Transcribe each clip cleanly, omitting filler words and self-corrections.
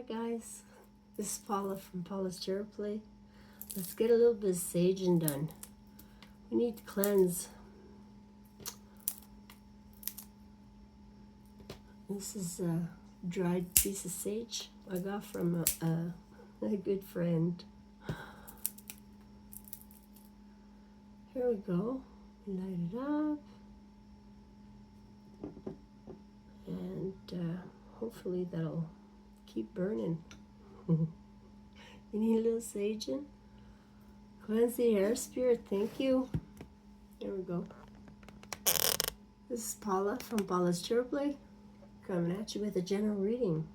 Alright guys, this is Paula from Paula's Tarot Play. Let's get a little bit of saging done. We need to cleanse. This is a dried piece of sage I got from a good friend. Here we go. Light it up. And hopefully that'll keep burning. You need a little saging? Cleanse the air, Spirit. Thank you. There we go. This is Paula from Paula's Tarot Play, coming at you with a general reading.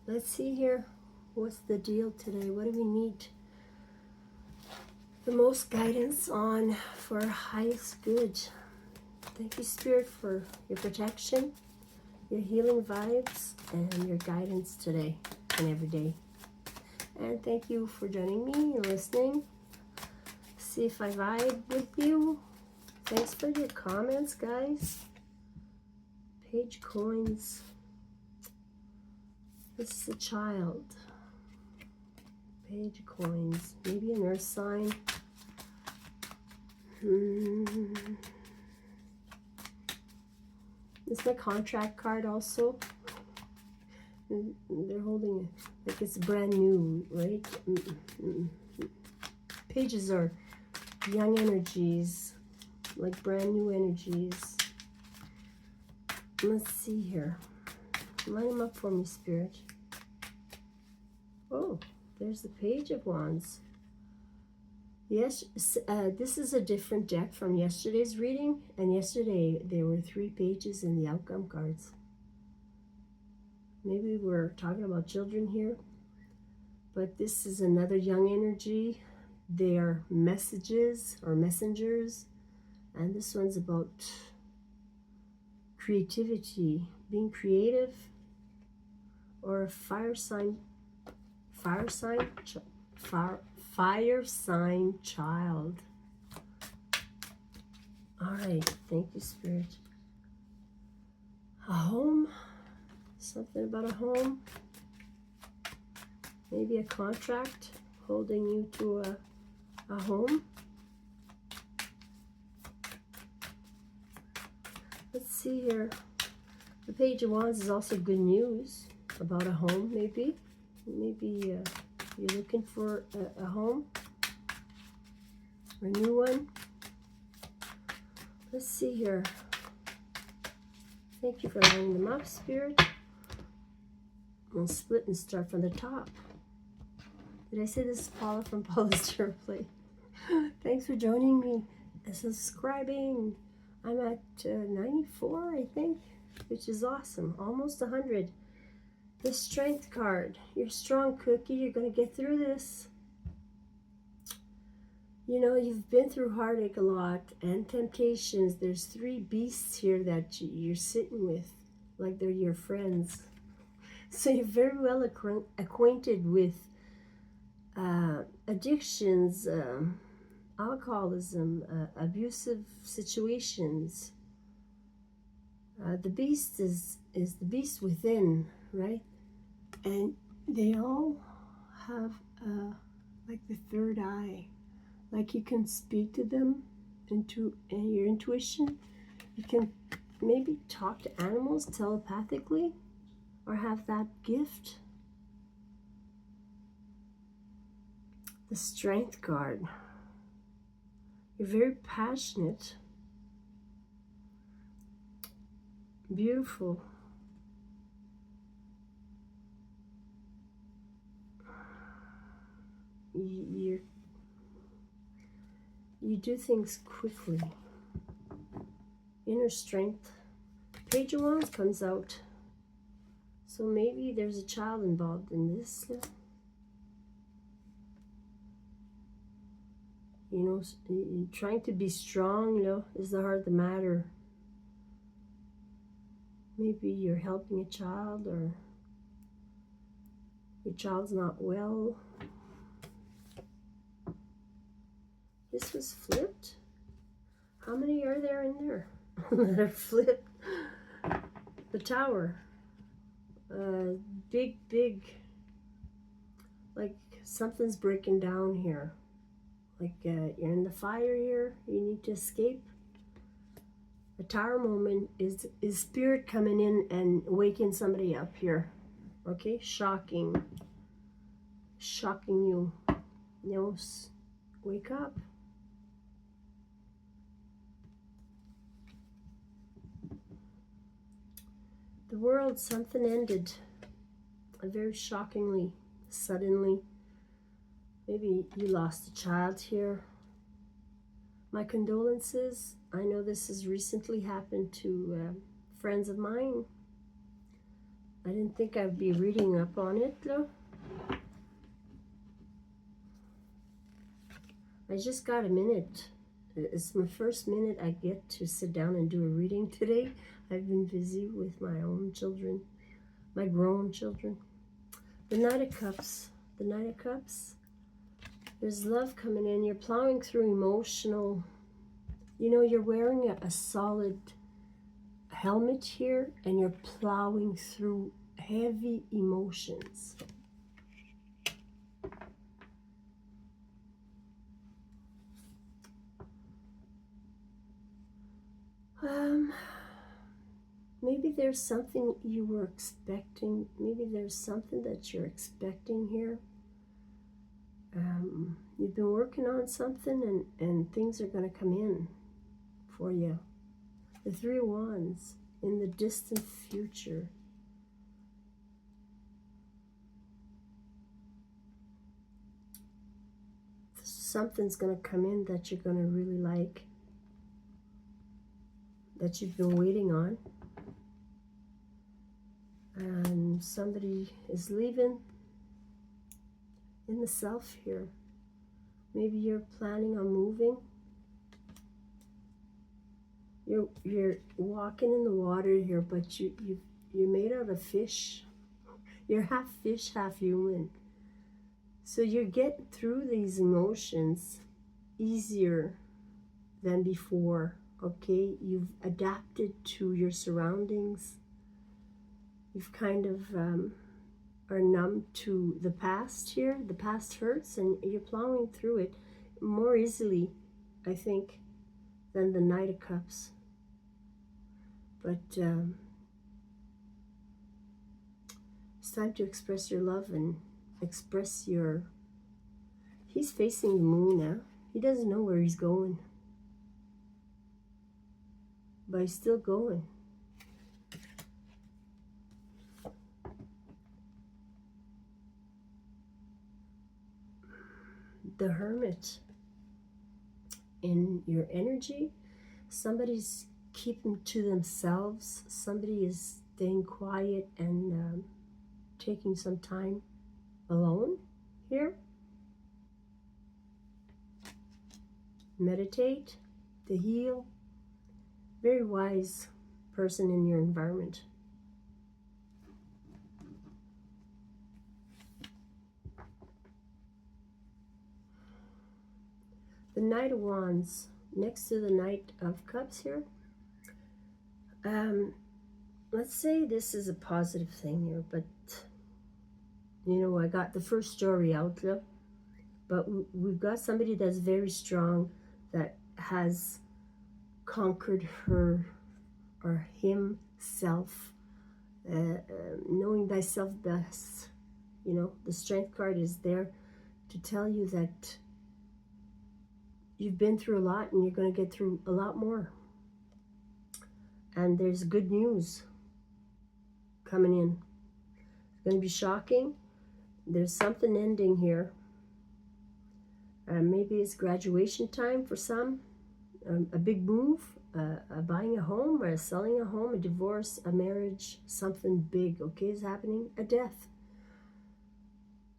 Let's see here. What's the deal today? What do we need the most guidance on for our highest good? Thank you, Spirit, for your protection, your healing vibes, and your guidance today and every day. And thank you for joining me and listening. See if I vibe with you. Thanks for your comments, guys. Page coins. This is a child. Page coins. Maybe an earth sign. It's my contract card also. They're holding it like it's brand new, right? Pages are young energies, like brand new energies. Let's see here. Line them up for me, Spirit. Oh, there's the Page of Wands. Yes, this is a different deck from yesterday's reading, and yesterday there were 3 pages in the outcome cards. Maybe we're talking about children here, but this is another young energy. They are messages or messengers, and this one's about creativity, being creative, or a fire sign child. All right, thank you, Spirit. A home, something about a home, maybe a contract holding you to a home. Let's see here. The Page of Wands is also good news about a home, maybe. Maybe you're looking for a home, a new one. Let's see here. Thank you for lining them up, Spirit. We'll split and start from the top. Did I say this is Paula from Paula's Tarot Play? Thanks for joining me and subscribing. I'm at 94, I think, which is awesome. Almost 100. The Strength card. You're a strong cookie. You're going to get through this. You know, you've been through heartache a lot and temptations. There's 3 beasts here that you're sitting with, like they're your friends. So you're very well acquainted with addictions, alcoholism, abusive situations. The beast is the beast within, right? And they all have like the third eye. Like you can speak to them into your intuition. You can maybe talk to animals telepathically or have that gift. The Strength card. You're very passionate. Beautiful. You do things quickly. Inner strength. Page of Wands comes out. So maybe there's a child involved in this. You know, trying to be strong, you know, is the heart of the matter. Maybe you're helping a child or your child's not well. This was flipped. How many are there in there that are flipped? The Tower. Big like something's breaking down here. Like you're in the fire here, you need to escape. A tower moment is spirit coming in and waking somebody up here. Okay, shocking you. You know, wake up. The world, something ended very shockingly, suddenly. Maybe you lost a child here. My condolences. I know this has recently happened to friends of mine. I didn't think I'd be reading up on it though. I just got a minute. It's my first minute I get to sit down and do a reading today. I've been busy with my own children, my grown children. The Knight of Cups. The Knight of Cups. There's love coming in. You're plowing through emotional. You know, you're wearing a solid helmet here and you're plowing through heavy emotions. Maybe there's something you were expecting. Maybe there's something that you're expecting here. You've been working on something and things are going to come in for you. The Three of Wands in the distant future. Something's going to come in that you're going to really like, that you've been waiting on. And somebody is leaving in the Self here. Maybe you're planning on moving. You're walking in the water here, but you're made out of fish. You're half fish, half human. So you're getting through these emotions easier than before, okay? You've adapted to your surroundings. You've kind of are numb to the past here. The past hurts and you're plowing through it more easily, I think, than the Knight of Cups. But it's time to express your love and express your... He's facing the moon now. He doesn't know where he's going. But he's still going. The Hermit. In your energy, somebody's keeping to themselves. Somebody is staying quiet and taking some time alone here. Meditate to heal. Very wise person in your environment. The Knight of Wands next to the Knight of Cups here. Let's say this is a positive thing here, but you know, I got the first story out there, but we've got somebody that's very strong, that has conquered her or himself, knowing thyself best. You know, the Strength card is there to tell you that you've been through a lot and you're going to get through a lot more. And there's good news coming in. It's going to be shocking. There's something ending here. Maybe it's graduation time for some. A big move, buying a home or selling a home, a divorce, a marriage, something big, okay, is happening. A death.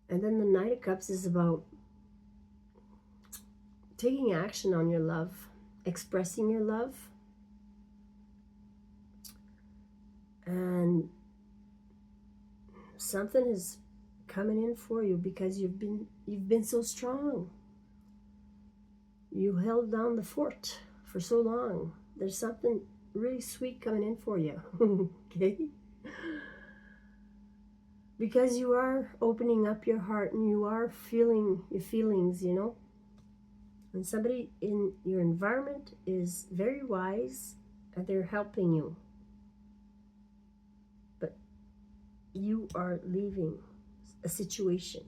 And then the Knight of Cups is about taking action on your love, expressing your love, and something is coming in for you because you've been so strong. You held down the fort for so long. There's something really sweet coming in for you. Okay? because you are opening up your heart and you are feeling your feelings, you know. And somebody in your environment is very wise and they're helping you. But you are leaving a situation.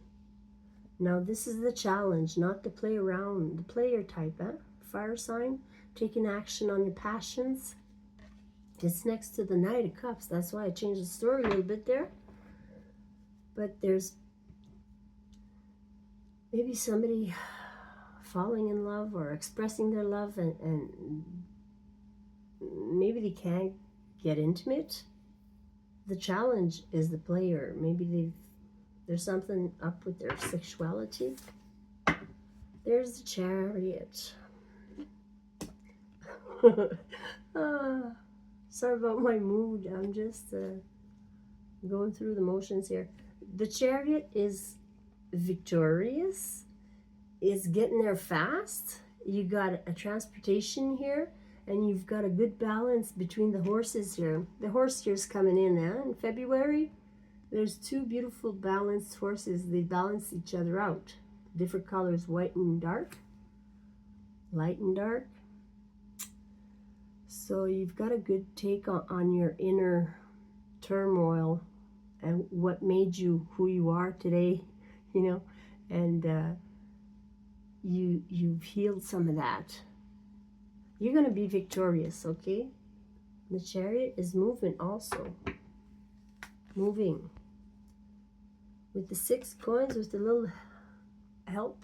Now this is the challenge, not to play around, the player type, fire sign, taking action on your passions. It's next to the Knight of Cups. That's why I changed the story a little bit there. But there's maybe somebody falling in love or expressing their love, and maybe they can't get intimate. The challenge is the player. Maybe there's something up with their sexuality. There's the Chariot. Sorry about my mood. I'm just going through the motions here. The Chariot is victorious, is getting there fast. You got a transportation here, and you've got a good balance between the horses here. The horse here's coming in February. There's two beautiful balanced horses. They balance each other out. Different colors, white and dark, light and dark. So you've got a good take on your inner turmoil and what made you who you are today, you know, and you've healed some of that. You're going to be victorious, okay? The Chariot is moving also. Moving. With the 6 coins, with a little help,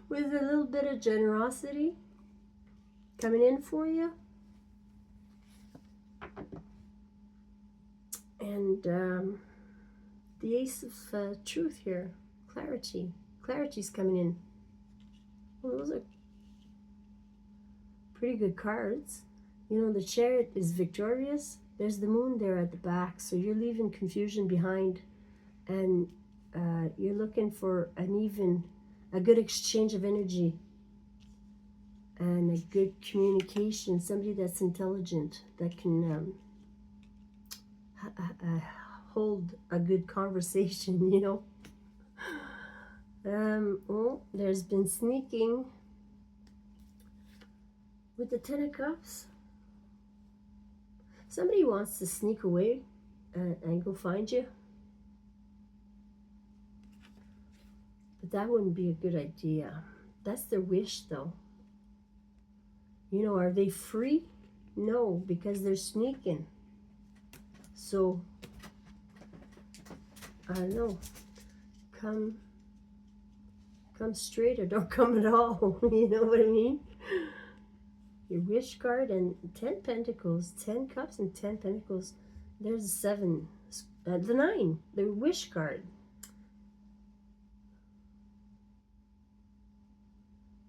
with a little bit of generosity coming in for you. And the Ace of Truth here, clarity. Clarity's coming in. Well, those are pretty good cards. You know, the Chariot is victorious. There's the Moon there at the back, so you're leaving confusion behind, and you're looking for a good exchange of energy and a good communication. Somebody that's intelligent, that can hold a good conversation, you know. Well, there's been sneaking with the 10 of Cups. Somebody wants to sneak away and go find you. But that wouldn't be a good idea. That's their wish, though. You know, are they free? No, because they're sneaking. So, I don't know. Come straight or don't come at all. You know what I mean? Your wish card and 10 Pentacles, 10 Cups and 10 Pentacles. There's 7, the 9, the wish card.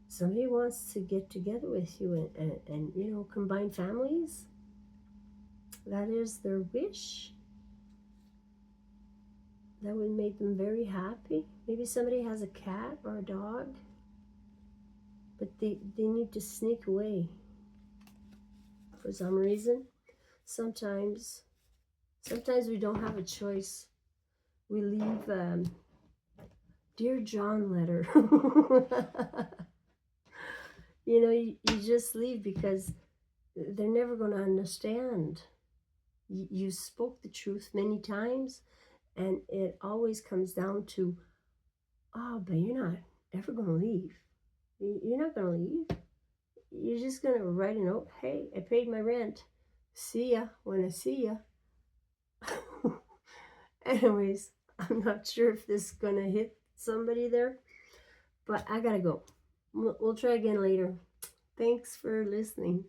Somebody wants to get together with you and you know, combine families. That is their wish. That would make them very happy. Maybe somebody has a cat or a dog, but they need to sneak away for some reason. Sometimes we don't have a choice. We leave Dear John letter. You know, you just leave because they're never going to understand. You spoke the truth many times, and it always comes down to, oh, but you're not ever going to leave. You're not going to leave. You're just going to write a note. Hey, I paid my rent. See ya when I see ya. Anyways, I'm not sure if this is going to hit somebody there, but I got to go. We'll try again later. Thanks for listening.